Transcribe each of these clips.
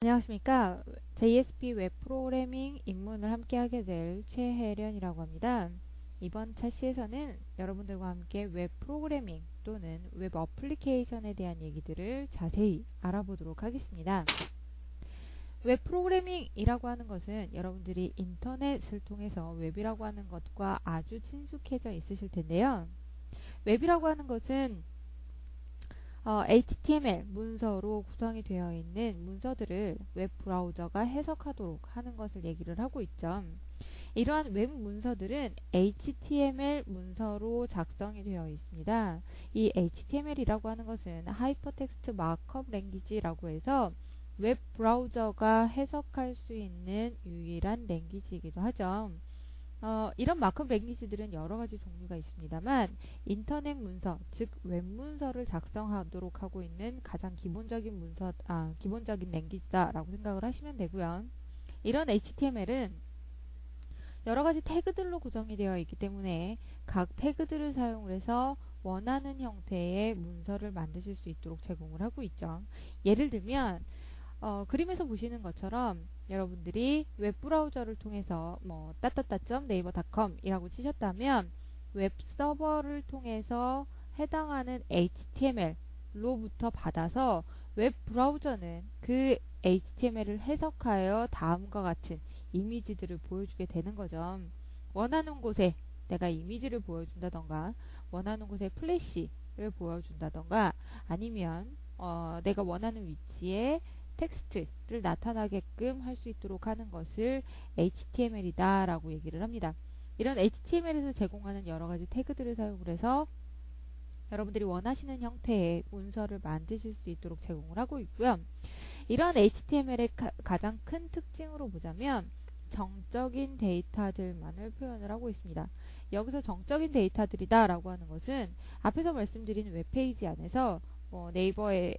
안녕하십니까. JSP 웹 프로그래밍 입문을 함께 하게 될 최혜련이라고 합니다. 이번 차시에서는 여러분들과 함께 웹 프로그래밍 또는 웹 어플리케이션에 대한 얘기들을 자세히 알아보도록 하겠습니다. 웹 프로그래밍이라고 하는 것은 여러분들이 인터넷을 통해서 웹이라고 하는 것과 아주 친숙해져 있으실 텐데요. 웹이라고 하는 것은 HTML 문서로 구성이 되어 있는 문서들을 웹 브라우저가 해석하도록 하는 것을 얘기를 하고 있죠. 이러한 웹 문서들은 HTML 문서로 작성이 되어 있습니다. 이 HTML이라고 하는 것은 하이퍼텍스트 마크업 랭귀지라고 해서 웹 브라우저가 해석할 수 있는 유일한 랭귀지이기도 하죠. 이런 마크업 랭귀지들은 여러 가지 종류가 있습니다만 인터넷 문서, 즉 웹 문서를 작성하도록 하고 있는 가장 기본적인 랭귀지다라고 생각을 하시면 되고요. 이런 HTML은 여러 가지 태그들로 구성이 되어 있기 때문에 각 태그들을 사용을 해서 원하는 형태의 문서를 만드실 수 있도록 제공을 하고 있죠. 예를 들면 그림에서 보시는 것처럼 여러분들이 웹 브라우저를 통해서 따따따.naver.com 이라고 치셨다면 웹 서버를 통해서 해당하는 HTML로부터 받아서 웹 브라우저는 그 HTML을 해석하여 다음과 같은 이미지들을 보여주게 되는 거죠. 원하는 곳에 내가 이미지를 보여준다던가 원하는 곳에 플래시를 보여준다던가 아니면 내가 원하는 위치에 텍스트를 나타나게끔 할 수 있도록 하는 것을 HTML이다 라고 얘기를 합니다. 이런 HTML에서 제공하는 여러 가지 태그들을 사용을 해서 여러분들이 원하시는 형태의 문서를 만드실 수 있도록 제공을 하고 있고요. 이런 HTML의 가장 큰 특징으로 보자면 정적인 데이터들만을 표현을 하고 있습니다. 여기서 정적인 데이터들이다 라고 하는 것은 앞에서 말씀드린 웹페이지 안에서 네이버의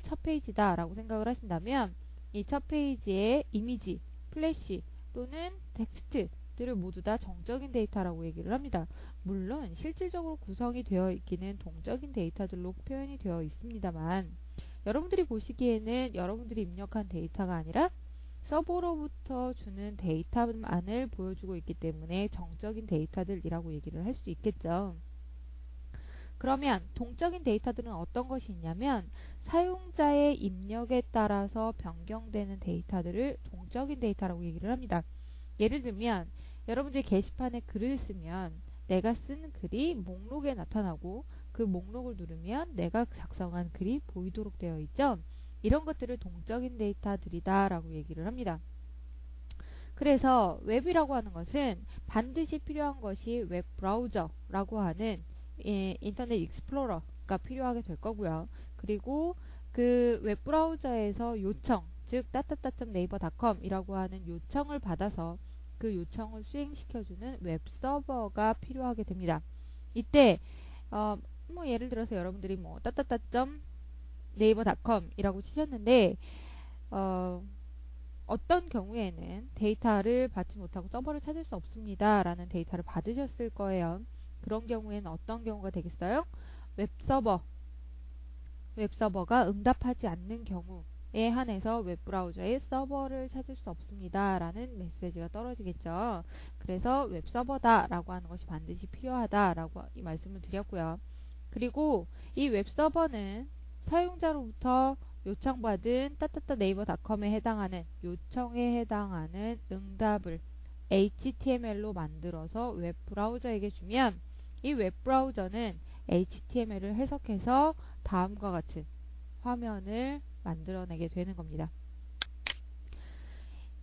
첫 페이지다 라고 생각을 하신다면 이 첫 페이지의 이미지, 플래시 또는 텍스트들을 모두 다 정적인 데이터라고 얘기를 합니다. 물론 실질적으로 구성이 되어 있기는 동적인 데이터들로 표현이 되어 있습니다만 여러분들이 보시기에는 여러분들이 입력한 데이터가 아니라 서버로부터 주는 데이터만을 보여주고 있기 때문에 정적인 데이터들이라고 얘기를 할 수 있겠죠. 그러면 동적인 데이터들은 어떤 것이 있냐면 사용자의 입력에 따라서 변경되는 데이터들을 동적인 데이터라고 얘기를 합니다. 예를 들면 여러분들이 게시판에 글을 쓰면 내가 쓴 글이 목록에 나타나고 그 목록을 누르면 내가 작성한 글이 보이도록 되어 있죠. 이런 것들을 동적인 데이터들이다 라고 얘기를 합니다. 그래서 웹이라고 하는 것은 반드시 필요한 것이 웹 브라우저라고 하는 인터넷 익스플로러가 필요하게 될 거고요. 그리고 그 웹 브라우저에서 요청, 즉 따따따.naver.com 이라고 하는 요청을 받아서 그 요청을 수행시켜주는 웹 서버가 필요하게 됩니다. 이때 예를 들어서 여러분들이 따따따.naver.com 이라고 치셨는데 어떤 경우에는 데이터를 받지 못하고 서버를 찾을 수 없습니다 라는 데이터를 받으셨을 거예요. 그런 경우에는 어떤 경우가 되겠어요? 웹서버가 응답하지 않는 경우에 한해서 웹브라우저의 서버를 찾을 수 없습니다 라는 메시지가 떨어지겠죠. 그래서 웹서버다 라고 하는 것이 반드시 필요하다 라고 이 말씀을 드렸고요. 그리고 이 웹서버는 사용자로부터 요청받은 따따따 네이버닷컴에 해당하는 요청에 해당하는 응답을 HTML로 만들어서 웹브라우저에게 주면 이 웹브라우저는 HTML을 해석해서 다음과 같은 화면을 만들어내게 되는 겁니다.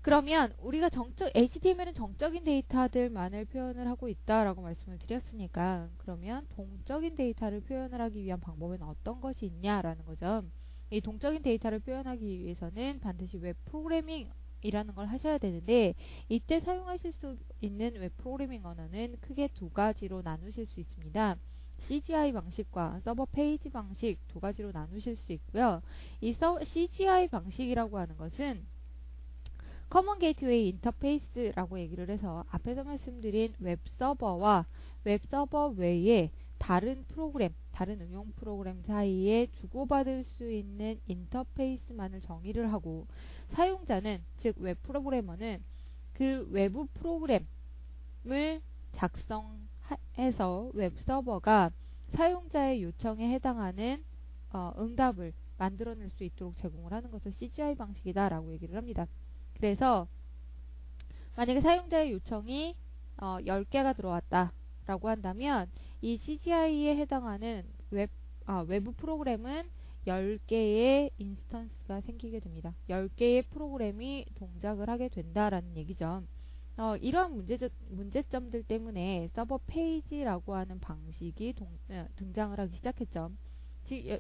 그러면 우리가 HTML은 정적인 데이터들만을 표현을 하고 있다라고 말씀을 드렸으니까 그러면 동적인 데이터를 표현을 하기 위한 방법은 어떤 것이 있냐라는 거죠. 이 동적인 데이터를 표현하기 위해서는 반드시 웹 프로그래밍이라는 걸 하셔야 되는데 이때 사용하실 수 있는 웹 프로그래밍 언어는 크게 두 가지로 나누실 수 있습니다. CGI 방식과 서버 페이지 방식 두 가지로 나누실 수 있고요. 이 CGI 방식이라고 하는 것은 커먼 게이트웨이 인터페이스라고 얘기를 해서 앞에서 말씀드린 웹서버와 웹서버 외에 다른 프로그램, 다른 응용 프로그램 사이에 주고받을 수 있는 인터페이스만을 정의를 하고 사용자는, 즉 웹 프로그래머는 그 외부 프로그램을 작성해서 웹 서버가 사용자의 요청에 해당하는 응답을 만들어낼 수 있도록 제공을 하는 것을 CGI 방식이다 라고 얘기를 합니다. 그래서 만약에 사용자의 요청이 10개가 들어왔다 라고 한다면 이 CGI에 해당하는 외부 프로그램은 10개의 인스턴스가 생기게 됩니다. 10개의 프로그램이 동작을 하게 된다라는 얘기죠. 이러한 문제점들 때문에 서버 페이지라고 하는 방식이 등장을 하기 시작했죠.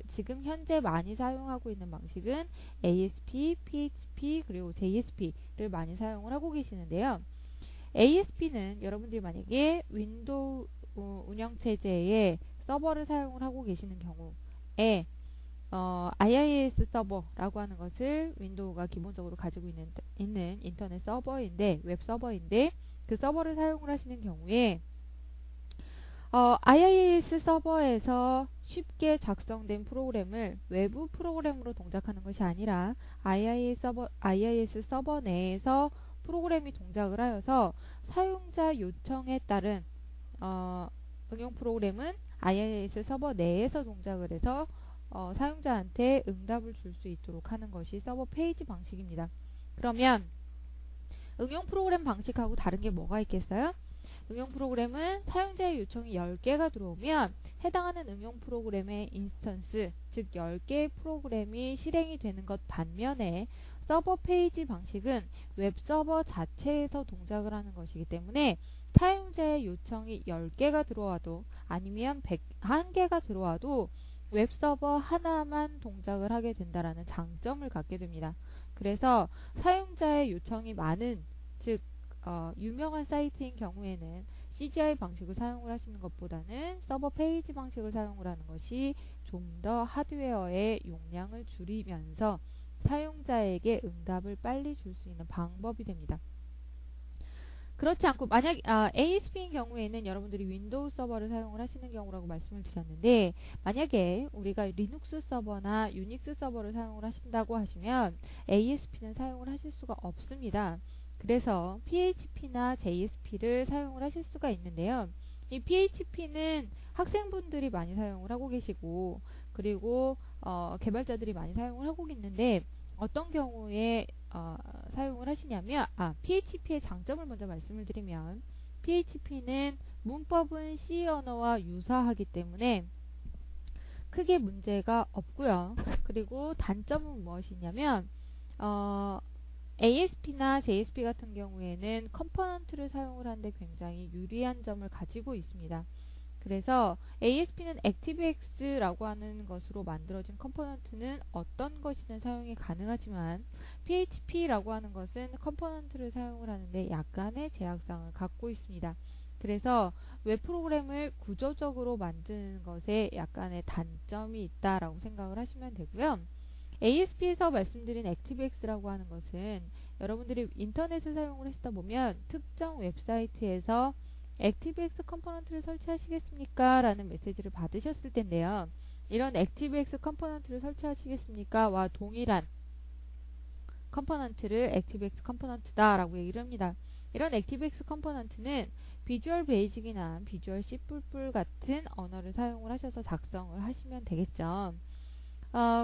지금 현재 많이 사용하고 있는 방식은 ASP, PHP, 그리고 JSP를 많이 사용을 하고 계시는데요. ASP는 여러분들이 만약에 윈도우 운영체제에 서버를 사용을 하고 계시는 경우에 IIS 서버라고 하는 것을 윈도우가 기본적으로 가지고 있는 인터넷 서버인데, 웹 서버인데, 그 서버를 사용을 하시는 경우에 IIS 서버에서 쉽게 작성된 프로그램을 외부 프로그램으로 동작하는 것이 아니라 IIS 서버 내에서 프로그램이 동작을 하여서 사용자 요청에 따른 응용 프로그램은 IIS 서버 내에서 동작을 해서 사용자한테 응답을 줄 수 있도록 하는 것이 서버 페이지 방식입니다. 그러면 응용 프로그램 방식하고 다른 게 뭐가 있겠어요? 응용 프로그램은 사용자의 요청이 10개가 들어오면 해당하는 응용 프로그램의 인스턴스, 즉 10개의 프로그램이 실행이 되는 것 반면에 서버 페이지 방식은 웹 서버 자체에서 동작을 하는 것이기 때문에 사용자의 요청이 10개가 들어와도 아니면 101개가 들어와도 웹 서버 하나만 동작을 하게 된다라는 장점을 갖게 됩니다. 그래서 사용자의 요청이 많은, 즉 유명한 사이트인 경우에는 CGI 방식을 사용을 하시는 것보다는 서버 페이지 방식을 사용을 하는 것이 좀 더 하드웨어의 용량을 줄이면서 사용자에게 응답을 빨리 줄 수 있는 방법이 됩니다. 그렇지 않고 만약 ASP인 경우에는 여러분들이 윈도우 서버를 사용을 하시는 경우라고 말씀을 드렸는데, 만약에 우리가 리눅스 서버나 유닉스 서버를 사용을 하신다고 하시면 ASP는 사용을 하실 수가 없습니다. 그래서 PHP나 JSP를 사용을 하실 수가 있는데요. 이 PHP는 학생분들이 많이 사용을 하고 계시고, 그리고 개발자들이 많이 사용을 하고 있는데, 어떤 경우에 사용을 하시냐면 PHP의 장점을 먼저 말씀을 드리면, PHP는 문법은 C 언어와 유사하기 때문에 크게 문제가 없고요. 그리고 단점은 무엇이냐면 ASP나 JSP 같은 경우에는 컴포넌트를 사용을 하는데 굉장히 유리한 점을 가지고 있습니다. 그래서 ASP는 ActiveX라고 하는 것으로 만들어진 컴포넌트는 어떤 것이든 사용이 가능하지만 PHP라고 하는 것은 컴포넌트를 사용을 하는데 약간의 제약사항을 갖고 있습니다. 그래서 웹 프로그램을 구조적으로 만드는 것에 약간의 단점이 있다라고 생각을 하시면 되고요. ASP에서 말씀드린 ActiveX라고 하는 것은 여러분들이 인터넷을 사용을 하시다 보면 특정 웹사이트에서 ActiveX 컴포넌트를 설치하시겠습니까? 라는 메시지를 받으셨을 텐데요. 이런 ActiveX 컴포넌트를 설치하시겠습니까? 와 동일한 컴포넌트를 ActiveX 컴포넌트다 라고 얘기를 합니다. 이런 ActiveX 컴포넌트는 비주얼 베이직이나 비주얼 C++ 같은 언어를 사용을 하셔서 작성을 하시면 되겠죠.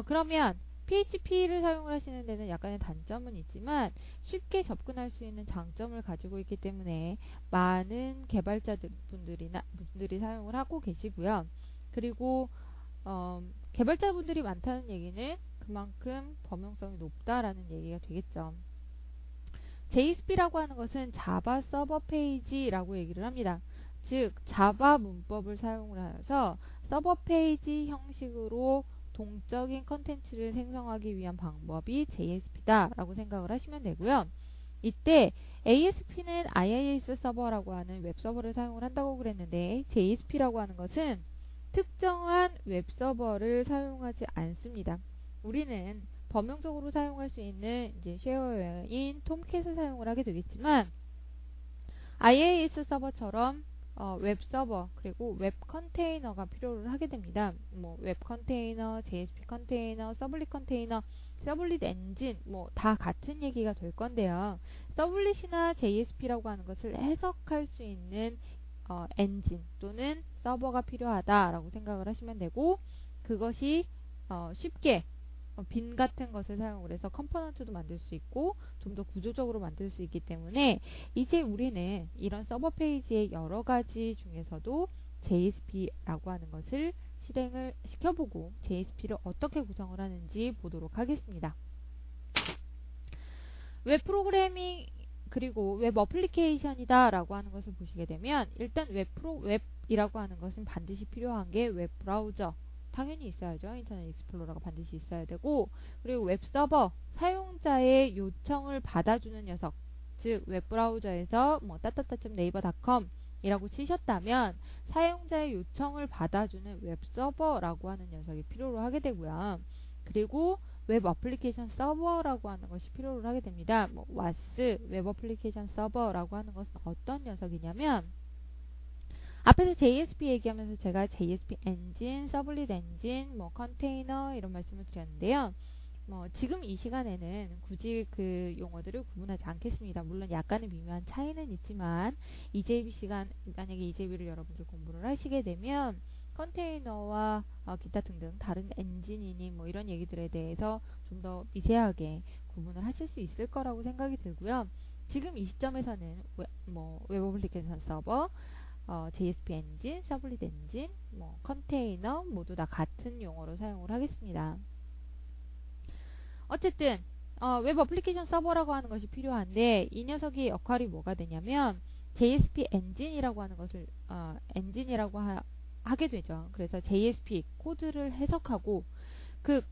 그러면 PHP를 사용을 하시는 데는 약간의 단점은 있지만 쉽게 접근할 수 있는 장점을 가지고 있기 때문에 많은 분들이 사용을 하고 계시고요. 그리고 개발자분들이 많다는 얘기는 그만큼 범용성이 높다라는 얘기가 되겠죠. JSP라고 하는 것은 자바 서버 페이지라고 얘기를 합니다. 즉 자바 문법을 사용을 하여서 서버 페이지 형식으로 동적인 컨텐츠를 생성하기 위한 방법이 JSP다 라고 생각을 하시면 되고요. 이때 ASP는 IIS 서버라고 하는 웹 서버를 사용을 한다고 그랬는데 JSP라고 하는 것은 특정한 웹 서버를 사용하지 않습니다. 우리는 범용적으로 사용할 수 있는 이제 쉐어웨어인 톰캣을 사용을 하게 되겠지만 IIS 서버처럼 웹 서버 그리고 웹 컨테이너가 필요를 하게 됩니다. 뭐 웹 컨테이너, JSP 컨테이너, 서블릿 컨테이너, 서블릿 엔진 뭐 다 같은 얘기가 될 건데요. 서블릿이나 JSP라고 하는 것을 해석할 수 있는 엔진 또는 서버가 필요하다라고 생각을 하시면 되고 그것이 쉽게 빈 같은 것을 사용을 해서 컴포넌트도 만들 수 있고 좀 더 구조적으로 만들 수 있기 때문에 이제 우리는 이런 서버 페이지의 여러 가지 중에서도 JSP라고 하는 것을 실행을 시켜보고 JSP를 어떻게 구성을 하는지 보도록 하겠습니다. 웹 프로그래밍 그리고 웹 어플리케이션이다 라고 하는 것을 보시게 되면 일단 웹이라고 하는 것은 반드시 필요한 게 웹 브라우저 당연히 있어야죠. 인터넷 익스플로러가 반드시 있어야 되고 그리고 웹 서버 사용자의 요청을 받아주는 녀석 즉 웹브라우저에서 뭐 따따따.naver.com 이라고 치셨다면 사용자의 요청을 받아주는 웹 서버라고 하는 녀석이 필요로 하게 되고요. 그리고 웹 어플리케이션 서버라고 하는 것이 필요로 하게 됩니다. 뭐 WAS 웹 어플리케이션 서버라고 하는 것은 어떤 녀석이냐면 앞에서 JSP 얘기하면서 제가 JSP 엔진, 서블릿 엔진, 뭐 컨테이너 이런 말씀을 드렸는데요. 뭐 지금 이 시간에는 굳이 그 용어들을 구분하지 않겠습니다. 물론 약간의 미묘한 차이는 있지만 EJB 시간 만약에 EJB를 여러분들 공부를 하시게 되면 컨테이너와 기타 등등 다른 엔진이니 뭐 이런 얘기들에 대해서 좀 더 미세하게 구분을 하실 수 있을 거라고 생각이 들고요. 지금 이 시점에서는 웹 어플리케이션 서버 JSP 엔진, 서블릿 엔진, 뭐 컨테이너 모두 다 같은 용어로 사용을 하겠습니다. 어쨌든 웹 어플리케이션 서버라고 하는 것이 필요한데 이 녀석의 역할이 뭐가 되냐면 JSP 엔진이라고 하는 것을 엔진이라고 하게 되죠. 그래서 JSP 코드를 해석하고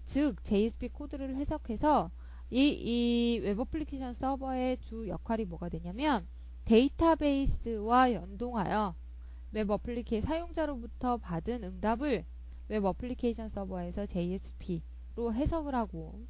즉 JSP 코드를 해석해서 이 웹 어플리케이션 서버의 주 역할이 뭐가 되냐면 데이터베이스와 연동하여 웹 어플리케이션 사용자로부터 받은 응답을 웹 어플리케이션 서버에서 JSP로 해석을 하고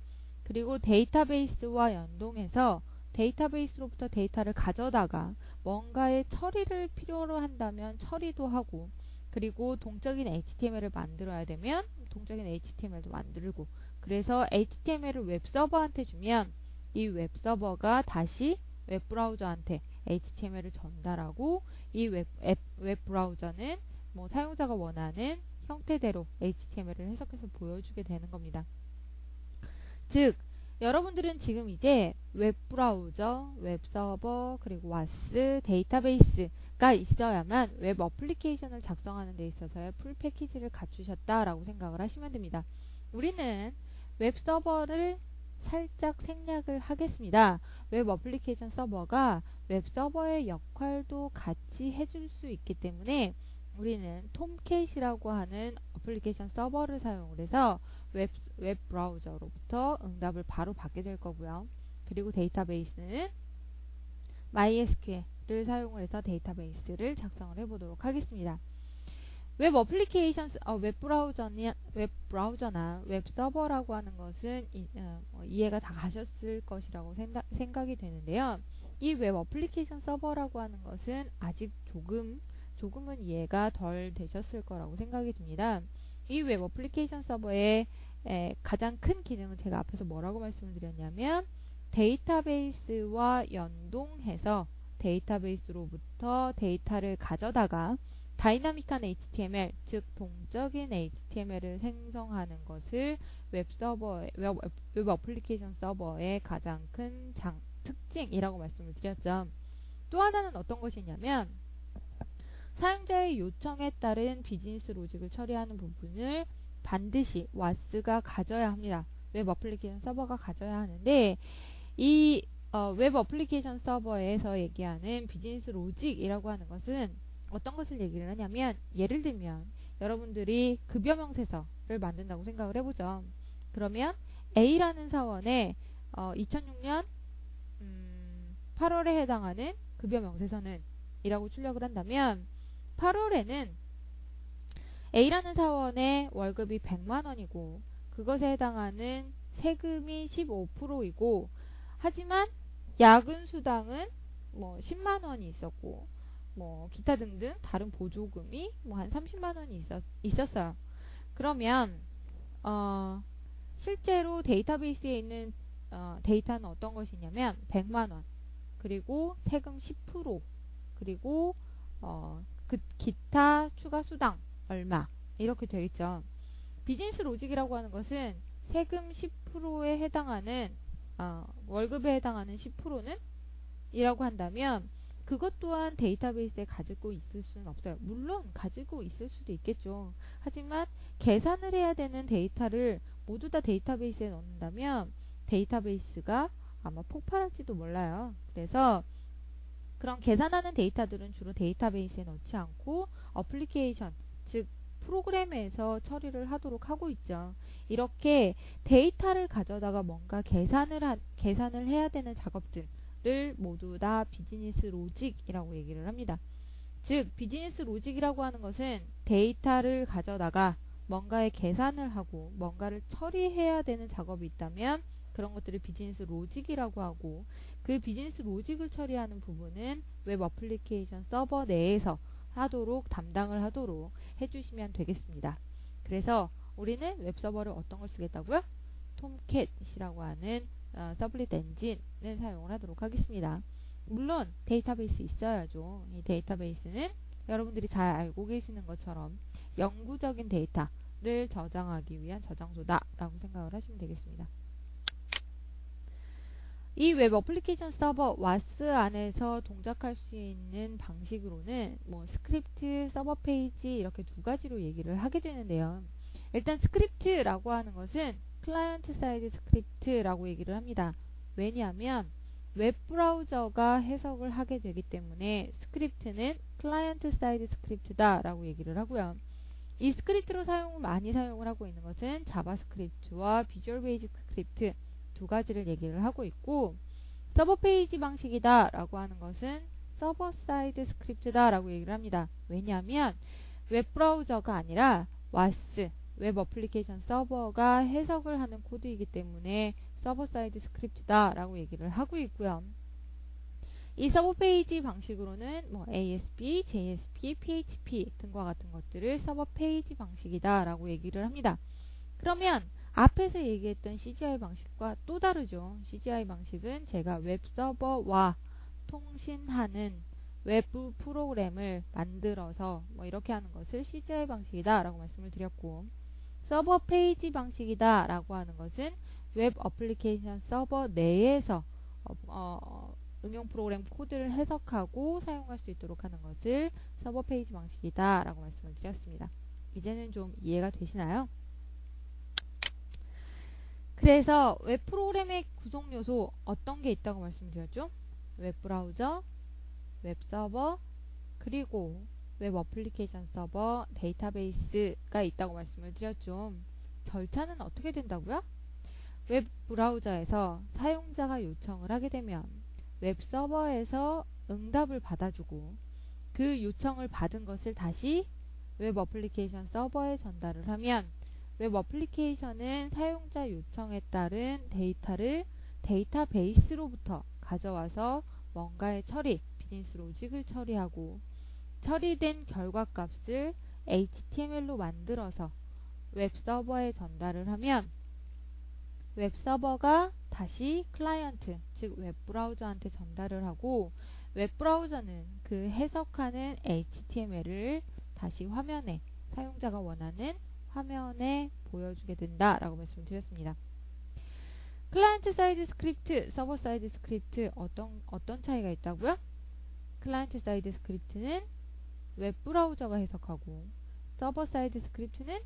그리고 데이터베이스와 연동해서 데이터베이스로부터 데이터를 가져다가 뭔가의 처리를 필요로 한다면 처리도 하고 그리고 동적인 HTML을 만들어야 되면 동적인 HTML도 만들고 그래서 HTML을 웹서버한테 주면 이 웹서버가 다시 웹브라우저한테 HTML을 전달하고 이 웹브라우저는 뭐 사용자가 원하는 형태대로 HTML을 해석해서 보여주게 되는 겁니다. 즉 여러분들은 지금 이제 웹브라우저, 웹서버, 그리고 WAS, 데이터베이스가 있어야만 웹 어플리케이션을 작성하는 데 있어서의 풀 패키지를 갖추셨다라고 생각을 하시면 됩니다. 우리는 웹서버를 살짝 생략을 하겠습니다. 웹 어플리케이션 서버가 웹서버의 역할도 같이 해줄 수 있기 때문에 우리는 톰캣이라고 하는 어플리케이션 서버를 사용을 해서 웹 브라우저로부터 응답을 바로 받게 될 거고요. 그리고 데이터베이스는 MySQL을 사용을 해서 데이터베이스를 작성을 해보도록 하겠습니다. 웹 어플리케이션, 웹 브라우저나 웹 서버라고 하는 것은 이해가 다 가셨을 것이라고 생각이 되는데요. 이 웹 어플리케이션 서버라고 하는 것은 아직 조금은 이해가 덜 되셨을 거라고 생각이 듭니다. 이 웹 어플리케이션 서버의 가장 큰 기능은 제가 앞에서 뭐라고 말씀을 드렸냐면 데이터베이스와 연동해서 데이터베이스로부터 데이터를 가져다가 다이나믹한 HTML, 즉 동적인 HTML을 생성하는 것을 웹 어플리케이션 서버의 가장 큰 특징이라고 말씀을 드렸죠. 또 하나는 어떤 것이냐면 사용자의 요청에 따른 비즈니스 로직을 처리하는 부분을 반드시 WAS가 가져야 합니다. 웹 어플리케이션 서버가 가져야 하는데 이 웹 어플리케이션 서버에서 얘기하는 비즈니스 로직이라고 하는 것은 어떤 것을 얘기를 하냐면 예를 들면 여러분들이 급여 명세서를 만든다고 생각을 해보죠. 그러면 A라는 사원에 2006년 8월에 해당하는 급여 명세서는 이라고 출력을 한다면 8월에는 A라는 사원의 월급이 100만원이고 그것에 해당하는 세금이 15%이고 하지만 야근 수당은 뭐 10만원이 있었고 뭐 기타 등등 다른 보조금이 뭐 한 30만 원이 있었어요. 그러면 실제로 데이터베이스에 있는 데이터는 어떤 것이냐면 100만 원, 그리고 세금 10%, 그리고 그 기타 추가 수당 얼마 이렇게 되어 있죠. 비즈니스 로직이라고 하는 것은 세금 10%에 해당하는 월급에 해당하는 10%는 이라고 한다면 그것 또한 데이터베이스에 가지고 있을 수는 없어요. 물론 가지고 있을 수도 있겠죠. 하지만 계산을 해야 되는 데이터를 모두 다 데이터베이스에 넣는다면 데이터베이스가 아마 폭발할지도 몰라요. 그래서 그런 계산하는 데이터들은 주로 데이터베이스에 넣지 않고 어플리케이션, 즉 프로그램에서 처리를 하도록 하고 있죠. 이렇게 데이터를 가져다가 뭔가 계산을 해야 되는 작업들을 모두 다 비즈니스 로직이라고 얘기를 합니다. 즉 비즈니스 로직이라고 하는 것은 데이터를 가져다가 뭔가의 계산을 하고 뭔가를 처리해야 되는 작업이 있다면 그런 것들을 비즈니스 로직이라고 하고, 그 비즈니스 로직을 처리하는 부분은 웹 어플리케이션 서버 내에서 담당을 하도록 해주시면 되겠습니다. 그래서 우리는 웹 서버를 어떤 걸 쓰겠다고요? 톰캣이라고 하는 서블릿 엔진을 사용을 하도록 하겠습니다. 물론 데이터베이스 있어야죠. 이 데이터베이스는 여러분들이 잘 알고 계시는 것처럼 영구적인 데이터를 저장하기 위한 저장소다라고 생각을 하시면 되겠습니다. 이 웹 어플리케이션 서버 WAS 안에서 동작할 수 있는 방식으로는 뭐 스크립트, 서버 페이지 이렇게 두 가지로 얘기를 하게 되는데요. 일단 스크립트라고 하는 것은 클라이언트 사이드 스크립트라고 얘기를 합니다. 왜냐하면 웹 브라우저가 해석을 하게 되기 때문에 스크립트는 클라이언트 사이드 스크립트다 라고 얘기를 하고요. 이 스크립트로 많이 사용을 하고 있는 것은 자바스크립트와 비주얼 베이직 스크립트 두 가지를 얘기를 하고 있고, 서버 페이지 방식이다 라고 하는 것은 서버 사이드 스크립트다 라고 얘기를 합니다. 왜냐하면 웹 브라우저가 아니라 WAS, 웹 어플리케이션 서버가 해석을 하는 코드이기 때문에 서버 사이드 스크립트다 라고 얘기를 하고 있고요. 이 서버 페이지 방식으로는 뭐 ASP, JSP, PHP 등과 같은 것들을 서버 페이지 방식이다 라고 얘기를 합니다. 그러면 앞에서 얘기했던 CGI 방식과 또 다르죠. CGI 방식은 제가 웹 서버와 통신하는 외부 프로그램을 만들어서 뭐 이렇게 하는 것을 CGI 방식이다 라고 말씀을 드렸고, 서버 페이지 방식이다 라고 하는 것은 웹 어플리케이션 서버 내에서 응용 프로그램 코드를 해석하고 사용할 수 있도록 하는 것을 서버 페이지 방식이다 라고 말씀을 드렸습니다. 이제는 좀 이해가 되시나요? 그래서 웹 프로그램의 구성 요소 어떤 게 있다고 말씀드렸죠? 웹 브라우저, 웹 서버, 그리고 웹 어플리케이션 서버, 데이터베이스가 있다고 말씀을 드렸죠. 절차는 어떻게 된다고요? 웹 브라우저에서 사용자가 요청을 하게 되면 웹 서버에서 응답을 받아주고, 그 요청을 받은 것을 다시 웹 어플리케이션 서버에 전달을 하면 웹 어플리케이션은 사용자 요청에 따른 데이터를 데이터베이스로부터 가져와서 뭔가의 비즈니스 로직을 처리하고, 처리된 결과값을 HTML로 만들어서 웹 서버에 전달을 하면 웹 서버가 다시 클라이언트, 즉 웹 브라우저한테 전달을 하고, 웹 브라우저는 그 해석하는 HTML을 다시 화면에, 사용자가 원하는 화면에 보여주게 된다라고 말씀을 드렸습니다. 클라이언트 사이드 스크립트, 서버 사이드 스크립트 어떤 차이가 있다고요? 클라이언트 사이드 스크립트는 웹 브라우저가 해석하고, 서버 사이드 스크립트는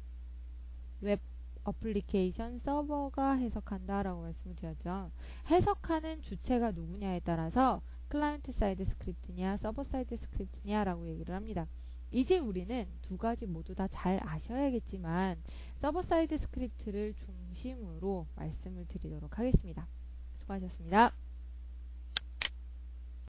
웹 어플리케이션 서버가 해석한다라고 말씀을 드렸죠. 해석하는 주체가 누구냐에 따라서 클라이언트 사이드 스크립트냐 서버 사이드 스크립트냐라고 얘기를 합니다. 이제 우리는 두 가지 모두 다 잘 아셔야겠지만 서버 사이드 스크립트를 중심으로 말씀을 드리도록 하겠습니다. 수고하셨습니다.